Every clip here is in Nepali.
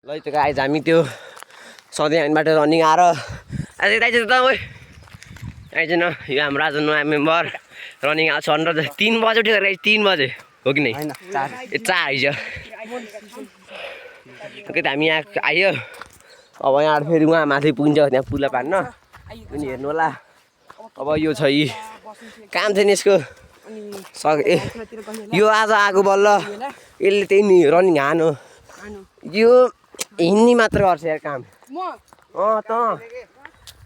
ल त्यो गाइज हामी त्यो सधैँबाट रनिङ आएर आज दाइज त ओइ दाइज न यो हाम्रो आज नयाँ मेम्बर रनिङ आएको छ अन्डर 3 बजे उठेर गाइज 3 बजे हो कि नै ए 4 हिजो ओके त हामी यहाँ आयो अब यहाँ फेरि उहाँ माथि पुगिन्छ त्यहाँ पुला पार्न अनि हेर्नु होला अब यो छ यी काम छैन यसको ए यो आज आएको बल्ल यसले त्यही नि रनिङ हानो यो हिँड्ने मात्र गर्छ यार काम त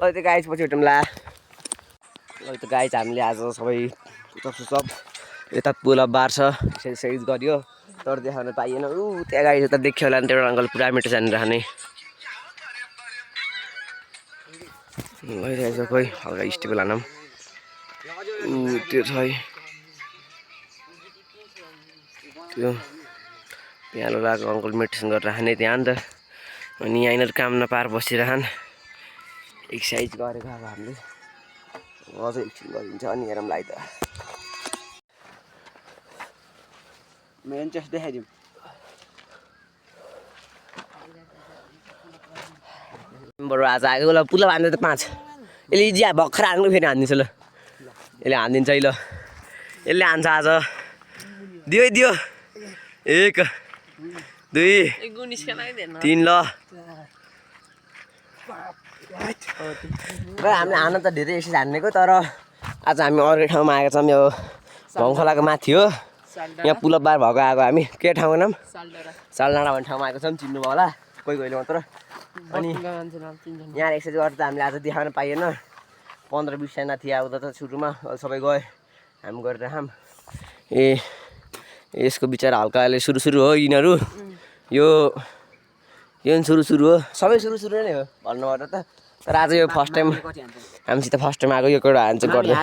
ल त्यो गाइज पछि भेटौँला ल त्यो गाइज हामीले आज सबै सब यता पुल बार्छ एक्सर्साइज गऱ्यो तर देखाउन पाइएन ऊ त्यहाँ गाइज त देख्यो होला नि त्यो अङ्कल पुरा मिठो जाने रहने भइरहेछ खोइ हल्का स्टेबल हानौँ ऊ त्यो छ है त्यो प्यालो लगाएको अङ्कल मेडिटेसन गरेर राख्ने त्यहाँ नि त अनि यहीँनिर काम नपाएर बसिरहन् एक्सर्साइज गरेको अब हामीले अझै एकछिन गरिन्छ अनि हेरौँ लाइ त मेन चेस्ट देखाइदिउँ बरु आज आएको ल पुला हान्दै त 5 यसले इजी भर्खर हान्नु फेरि हानिदिन्छ ल यसले हानिदिन्छ है ल यसले हान्छ आज दियो 1 2 3 ल र हामीले हान्न त धेरै यसरी हान्नेको तर आज हामी अर्कै ठाउँमा आएको छौँ यो भङखोलाको माथि हो यहाँ पुल बार भएको आएको हामी के ठाउँको नाम सालडाँडा भन्ने ठाउँमा आएको छौँ चिन्नुभयो होला कोही कोहीले मात्र अनि यहाँ एक्सर्साइज गर्दा त हामीले आज देखाउन पाइएन 15-20 जना थिए आउँदा त सुरुमा सबै गए हामी गरेर हाम ए यसको बिचरा हल्का अहिले सुरु हो यिनीहरू यो सुरु हो सबै सुरु नै हो भन्नुपर्दा त तर आज यो फर्स्ट टाइम हामीसित फर्स्ट टाइम आएको यो एउटा हान्छ गर्दा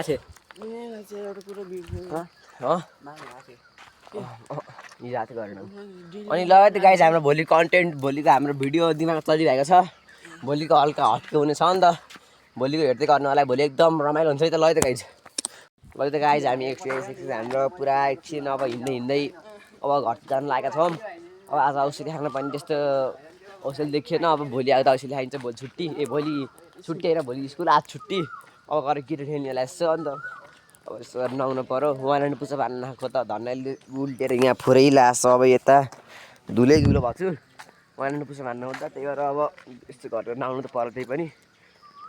अनि ल त गाइज हाम्रो भोलि कन्टेन्ट भोलिको हाम्रो भिडियो दिमाग चलिरहेको छ भोलिको हल्का हटके हुनेछ नि त भोलिको हेर्दै गर्नुलाई भोलि एकदम रमाइलो हुन्छ है त ल त गाइज हामी एक्सर्साइज हाम्रो पुरा एकछिन अब हिँड्दै अब घर जानु लागेका छौँ अब आज औषधि खान पनि त्यस्तो औषधि देखिएन अब भोलि आउँदा औषधि खाइन्छ भोलि छुट्टी भोलि छुट्टी होइन भोलि स्कुल आज छुट्टी अब गएर गिटार खेल्नेलाई यसो अन्त अब यसो नुहाउनु पऱ्यो उहाँले पूजा पार्न नआएको त धन्यले उल्टेर यहाँ फोरै लास अब यता धुलै धुलो भएको छु उहाँले पूजा पार्न आउँदा त्यही भएर अब यस्तो गरेर नुहाउनु त पर्यो त्यही पनि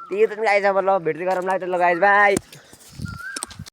त्यही त आइज अब ल भेट्दै गरौँ ल ल गाइज बाई